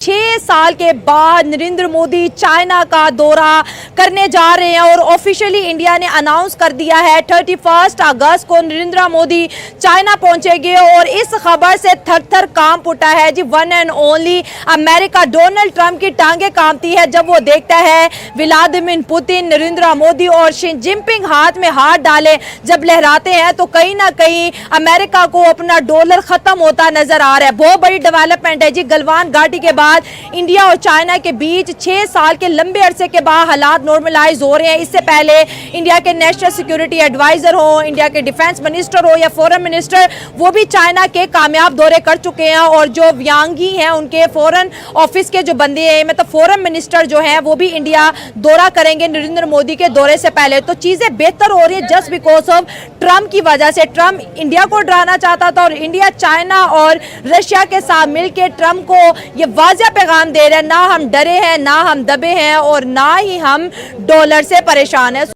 6 साल के बाद नरेंद्र मोदी चाइना का दौरा करने जा रहे हैं और ऑफिशियली इंडिया ने अनाउंस कर दिया है 31 अगस्त को नरेंद्र मोदी चाइना पहुंचेंगे। और इस खबर से थर थर कांप उठा है जी one and only America. Donald Trump की टांगे कांपती है जब वो देखता है व्लादिमीर पुतिन, नरेंद्र मोदी और शी जिनपिंग हाथ में हाथ डाले जब लहराते हैं तो कहीं ना कहीं अमेरिका को अपना डॉलर खत्म होता नजर आ रहा है। बहुत बड़ी डेवलपमेंट है जी। गलवान घाटी के बाद इंडिया और चाइना के बीच 6 साल के लंबे अरसे के बाद हालात नॉर्मलाइज हो रहे हैं। इससे पहले इंडिया के नेशनल सिक्योरिटी एडवाइजर हो, इंडिया के डिफेंस मिनिस्टर हो या फॉरेन मिनिस्टर, वो भी चाइना के कामयाब दौरे कर चुके हैं। और जो व्यांगी हैं उनके फॉरेन ऑफिस के जो बंदे हैं, मतलब फॉरेन मिनिस्टर जो हैं, वो भी इंडिया दौरा करेंगे नरेंद्र मोदी के दौरे से पहले। तो चीजें बेहतर हो रही है जस्ट बिकॉज ऑफ ट्रंप की वजह से। ट्रंप इंडिया को डराना चाहता था और इंडिया चाइना और रशिया के साथ मिलकर ट्रंप को ये वाज़ेह पैगाम दे रहे हैं, ना हम डरे हैं, ना हम दबे हैं और ना ही हम डॉलर से परेशान हैं।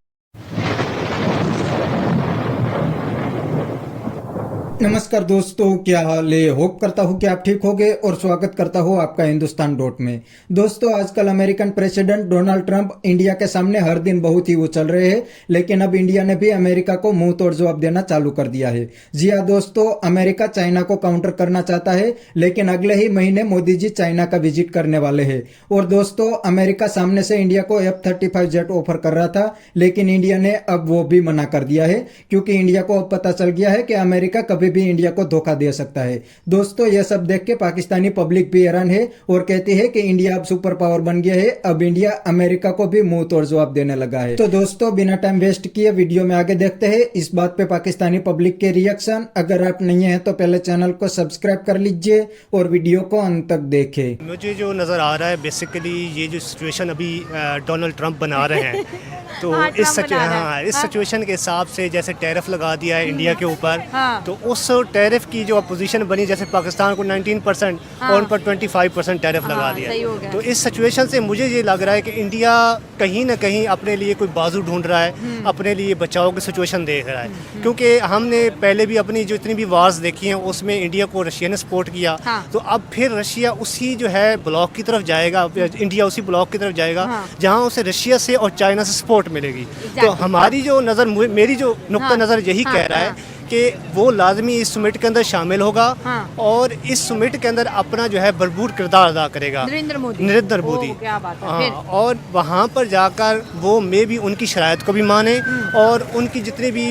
नमस्कार दोस्तों, क्या हाल है? होप करता हूँ कि आप ठीक होंगे और स्वागत करता हूँ आपका हिंदुस्तान डॉट में। दोस्तों, आजकल American president Donald Trump India के सामने हर दिन बहुत ही उछल रहे हैं, लेकिन अब इंडिया ने भी अमेरिका को मुंह तोड़ जवाब देना चालू कर दिया है। जी हाँ दोस्तों, अमेरिका चाइना को काउंटर करना चाहता है, लेकिन अगले ही महीने मोदी जी चाइना का विजिट करने वाले हैं। और दोस्तों, अमेरिका सामने से इंडिया को F-35 जेट ऑफर कर रहा था, लेकिन इंडिया ने अब वो भी मना कर दिया है, क्योंकि इंडिया को अब पता चल गया है कि अमेरिका कभी भी इंडिया को धोखा दे सकता है। दोस्तों, यह सब देख के पाकिस्तानी पब्लिक भी हैरान है और कहती है कि इंडिया अब सुपर पावर बन गया है। अब इंडिया अमेरिका को भी मुंह तोड़ जवाब देने लगा है। तो दोस्तों, बिना टाइम वेस्ट किए वीडियो में आगे देखते हैं इस बात पे पाकिस्तानी पब्लिक के रिएक्शन। अगर आप नहीं है तो पहले चैनल को सब्सक्राइब कर लीजिए और वीडियो को अंत तक देखें। मुझे जो नज़र आ रहा है बेसिकली ये जो सिचुएशन अभी डोनाल्ड ट्रंप बना रहे हैं तो इस सिचुएशन के हिसाब से जैसे टैरिफ लगा दिया है इंडिया के ऊपर, तो उस टैरिफ की जो अपोजिशन बनी, जैसे पाकिस्तान को 19% और उन पर 25% टैरिफ लगा दिया। तो इस सिचुएशन से मुझे ये लग रहा है कि इंडिया कहीं ना कहीं अपने लिए कोई बाजू ढूंढ रहा है, अपने लिए बचाव की सिचुएशन देख रहा है। क्योंकि हमने पहले भी अपनी जो इतनी भी वार्स देखी हैं उसमें इंडिया को रशिया ने सपोर्ट किया, तो अब फिर रशिया उसी जो है ब्लॉक की तरफ जाएगा, इंडिया उसी ब्लॉक की तरफ जाएगा जहाँ उसे रशिया से और चाइना से सपोर्ट मिलेगी। तो हमारी जो नज़र, मेरी जो नुक्ता नज़र यही कह रहा है कि वो लाजमी इस समिट के अंदर शामिल होगा और इस समिट के अंदर अपना जो है भरपूर किरदार अदा करेगा नरेंद्र मोदी। क्या बात है। हाँ, और वहाँ पर जाकर वो मे भी उनकी शरायत को भी माने और उनकी जितने भी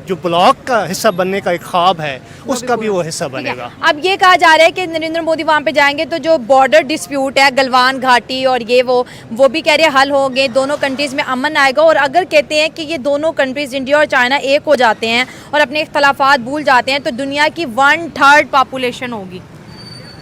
जो ब्लॉक का हिस्सा बनने का एक ख्वाब है उसका भी वो हिस्सा बनेगा। अब ये कहा जा रहा है कि नरेंद्र मोदी वहाँ पे जाएंगे तो जो बॉर्डर डिस्प्यूट है गलवान घाटी और ये वो भी कह रहे हल होंगे, दोनों कंट्रीज में अमन आएगा। और अगर कहते हैं कि ये दोनों कंट्रीज इंडिया और चाइना एक हो जाते हैं और अपने इख्तलाफात भूल जाते हैं तो दुनिया की 1/3 पॉपुलेशन होगी।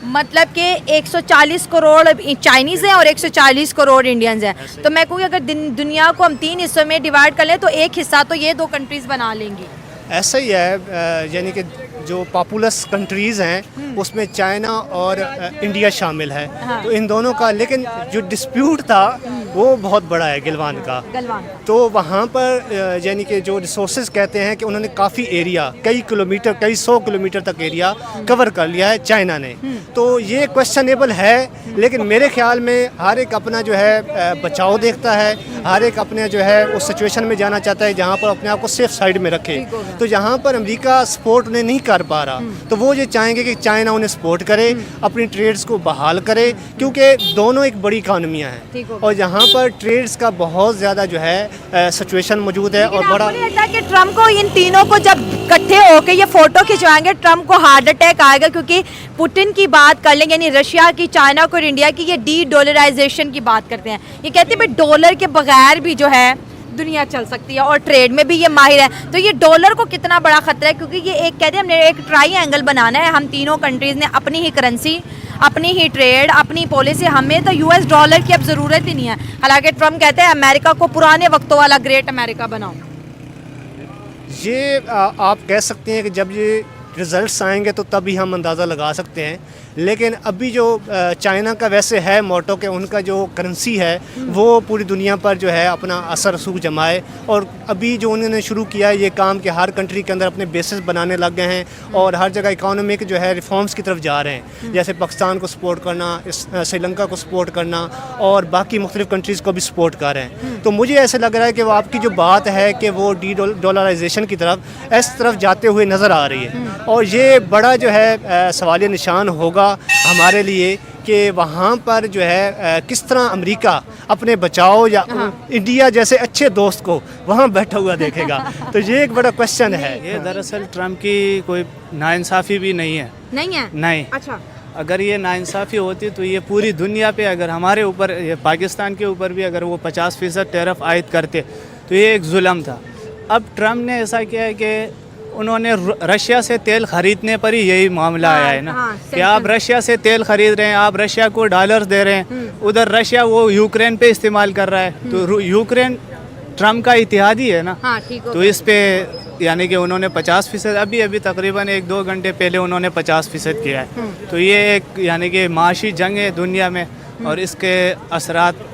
मतलब कि 140 करोड़ चाइनीज़ हैं और 140 करोड़ इंडियंस हैं। तो मैं कहूँगी अगर दुनिया को हम 3 हिस्सों में डिवाइड कर लें तो एक हिस्सा तो ये 2 कंट्रीज़ बना लेंगी। ऐसा ही है, यानी कि जो पॉपुलस कंट्रीज़ हैं उसमें चाइना और इंडिया शामिल है। तो इन दोनों का, लेकिन जो डिस्प्यूट था वो बहुत बड़ा है गलवान का। तो वहाँ पर यानी कि जो रिसोर्सेज कहते हैं कि उन्होंने काफ़ी एरिया, कई किलोमीटर, कई 100 किलोमीटर तक एरिया कवर कर लिया है चाइना ने। तो ये क्वेश्चनेबल है, लेकिन मेरे ख्याल में हर एक अपना जो है बचाव देखता है, हर एक अपने जो है उस सिचुएशन में जाना चाहता है जहाँ पर अपने आप को सेफ साइड में रखे। तो जहाँ पर अमेरिका सपोर्ट उन्हें नहीं कर पा रहा तो वो ये चाहेंगे कि चाइना उन्हें सपोर्ट करे, अपनी ट्रेड्स को बहाल करे, क्योंकि दोनों एक बड़ी इकानमियाँ हैं और यहाँ पर ट्रेड्स का बहुत ज़्यादा जो है सिचुएशन मौजूद है। और बड़ा लगता है कि ट्रंप को इन तीनों को जब इकट्ठे होकर ये फोटो खिंचवाएंगे ट्रंप को हार्ट अटैक आएगा, क्योंकि पुतिन की बात कर लेंगे, यानी रशिया की, चाइना को और इंडिया की, ये डी डॉलराइजेशन की बात करते हैं। ये कहते हैं भाई डॉलर के बगैर भी जो है दुनिया चल सकती है और ट्रेड में भी ये माहिर है। तो ये डॉलर को कितना बड़ा खतरा है, क्योंकि ये एक कहते हैं हमने एक ट्राई-एंगल बनाना है। हम तीनों कंट्रीज़ ने अपनी ही करेंसी, अपनी ही ट्रेड, अपनी पॉलिसी, हमें तो US डॉलर की अब ज़रूरत ही नहीं है। हालांकि ट्रंप कहते हैं अमेरिका को पुराने वक्तों वाला ग्रेट अमेरिका बनाओ। ये आप कह सकते हैं कि जब ये रिज़ल्ट्स आएंगे तो तभी हम अंदाज़ा लगा सकते हैं। लेकिन अभी जो चाइना का वैसे है मोटो कि उनका जो करेंसी है वो पूरी दुनिया पर जो है अपना असर रसूख जमाए, और अभी जो उन्होंने शुरू किया है ये काम कि हर कंट्री के अंदर अपने बेसिस बनाने लग गए हैं और हर जगह इकोनॉमिक जो है रिफॉर्म्स की तरफ जा रहे हैं, जैसे पाकिस्तान को सपोर्ट करना, श्रीलंका को सपोर्ट करना और बाकी मुख्तलिफ कंट्रीज़ को भी सपोर्ट कर रहे हैं। तो मुझे ऐसे लग रहा है कि वो आपकी जो बात है कि वो डॉलराइजेशन की तरफ इस तरफ जाते हुए नज़र आ रही है, और ये बड़ा जो है सवालिया निशान होगा हमारे लिए कि वहाँ पर जो है किस तरह अमेरिका अपने बचाव या इंडिया जैसे अच्छे दोस्त को वहाँ बैठा हुआ देखेगा। तो ये एक बड़ा क्वेश्चन है। ये दरअसल ट्रम्प की कोई नाइंसाफ़ी भी नहीं है। नहीं है? नहीं। अच्छा। अगर ये नाइंसाफ़ी होती तो ये पूरी दुनिया पे, अगर हमारे ऊपर, ये पाकिस्तान के ऊपर भी अगर वो 50% टैरिफ आयद करते तो ये एक जुल्म था। अब ट्रम्प ने ऐसा किया है कि उन्होंने रशिया से तेल खरीदने पर ही यही मामला आया है ना, कि आप रशिया से तेल खरीद रहे हैं, आप रशिया को डॉलर्स दे रहे हैं, उधर रशिया वो यूक्रेन पे इस्तेमाल कर रहा है, तो यूक्रेन ट्रम्प का इत्तेहादी है ना। तो इस पे यानी कि उन्होंने 50%, अभी तकरीबन 1-2 घंटे पहले उन्होंने 50% किया है। तो ये एक यानी कि माशी जंग है दुनिया में, और इसके असरात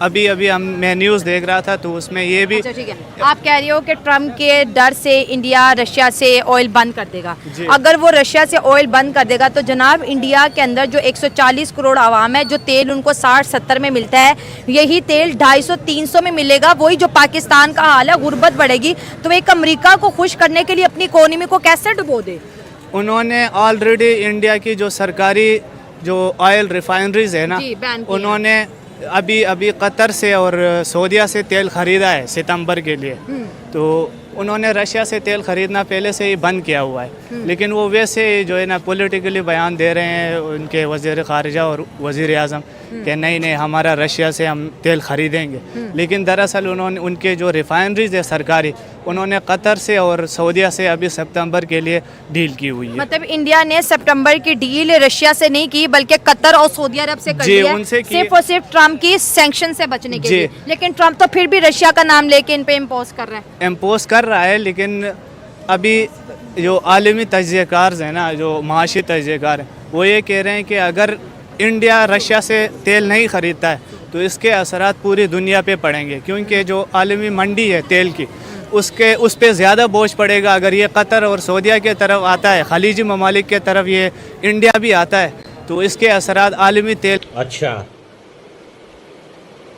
अभी मैं न्यूज़ देख रहा था तो उसमें ये भी। अच्छा, ठीक है। आप कह रहे हो कि ट्रम्प के डर से इंडिया रशिया से ऑयल बंद कर देगा। अगर वो रशिया से ऑयल बंद कर देगा तो जनाब इंडिया के अंदर जो 140 करोड़ आवाम है, जो तेल उनको 60-70 में मिलता है, यही तेल 250-300 में मिलेगा। वही जो पाकिस्तान का हाल है, गुर्बत बढ़ेगी। तो एक अमेरिका को खुश करने के लिए अपनी इकोनॉमी को कैसे डुबो दे? उन्होंने ऑलरेडी इंडिया की जो सरकारी जो ऑयल रिफाइनरीज है ना, उन्होंने अभी कतर से और सऊदीया से तेल ख़रीदा है सितंबर के लिए। तो उन्होंने रशिया से तेल ख़रीदना पहले से ही बंद किया हुआ है, लेकिन वो वैसे जो है ना पॉलिटिकली बयान दे रहे हैं उनके वज़ीर ख़ारिजा और वज़ीर आज़म कि नहीं हमारा रशिया से हम तेल ख़रीदेंगे। लेकिन दरअसल उन्होंने उनके जो रिफाइनरीज है सरकारी, उन्होंने कतर से और सऊदीया से अभी सितंबर के लिए डील की हुई है। मतलब इंडिया ने सितंबर की डील रशिया से नहीं की बल्कि कतर और सऊदी अरब से कर ली है, सिर्फ और सिर्फ ट्रम्प की सैंक्शन से बचने के लिए। लेकिन ट्रम्प तो फिर भी रशिया का नाम लेके इन पे इम्पोज कर रहा है। लेकिन अभी जो आलमी तजज़ियाकार हैं ना, जो माशी तजज़ियाकार हैं, वो ये कह रहे हैं कि अगर इंडिया रशिया से तेल नहीं ख़रीदता है तो इसके असरात पूरी दुनिया पे पड़ेंगे, क्योंकि जो आलमी मंडी है तेल की उस पर ज़्यादा बोझ पड़ेगा। अगर ये कतर और सऊदीया के तरफ आता है, खलीजी ममालिक के तरफ ये इंडिया भी आता है, तो इसके असरात आलमी तेल। अच्छा,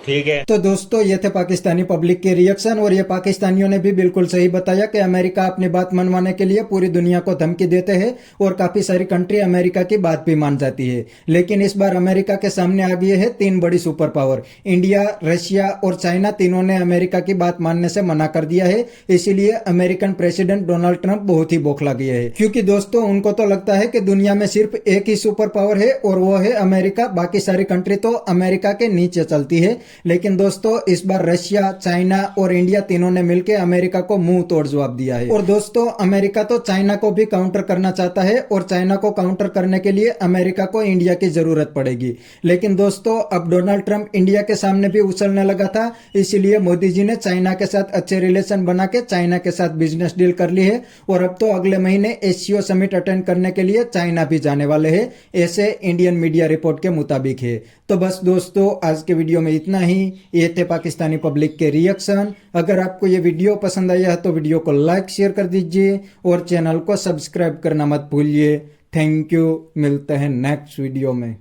ठीक है। तो दोस्तों ये थे पाकिस्तानी पब्लिक के रिएक्शन, और ये पाकिस्तानियों ने भी बिल्कुल सही बताया कि अमेरिका अपनी बात मनवाने के लिए पूरी दुनिया को धमकी देते हैं और काफी सारी कंट्री अमेरिका की बात भी मान जाती है। लेकिन इस बार अमेरिका के सामने आ गई है 3 बड़ी सुपर पावर, इंडिया, रशिया और चाइना। तीनों ने अमेरिका की बात मानने से मना कर दिया है। इसीलिए अमेरिकन प्रेसिडेंट डोनाल्ड ट्रंप बहुत ही बौखला गए हैं, क्योंकि दोस्तों उनको तो लगता है कि दुनिया में सिर्फ एक ही सुपर पावर है और वो है अमेरिका। बाकी सारी कंट्री तो अमेरिका के नीचे चलती है। लेकिन दोस्तों इस बार रशिया, चाइना और इंडिया तीनों ने मिलकर अमेरिका को मुंह तोड़ जवाब दिया है। और दोस्तों अमेरिका तो चाइना को भी काउंटर करना चाहता है, और चाइना को काउंटर करने के लिए अमेरिका को इंडिया की जरूरत पड़ेगी। लेकिन दोस्तों अब डोनाल्ड ट्रंप इंडिया के सामने भी उछलने लगा था, इसीलिए मोदी जी ने चाइना के साथ अच्छे रिलेशन बना के चाइना के साथ बिजनेस डील कर ली है, और अब तो अगले महीने एससीओ समिट अटेंड करने के लिए चाइना भी जाने वाले हैं, ऐसे इंडियन मीडिया रिपोर्ट के मुताबिक है। तो बस दोस्तों आज के वीडियो में इतना ही। ये थे पाकिस्तानी पब्लिक के रिएक्शन। अगर आपको ये वीडियो पसंद आया है तो वीडियो को लाइक शेयर कर दीजिए और चैनल को सब्सक्राइब करना मत भूलिए। थैंक यू, मिलते हैं नेक्स्ट वीडियो में।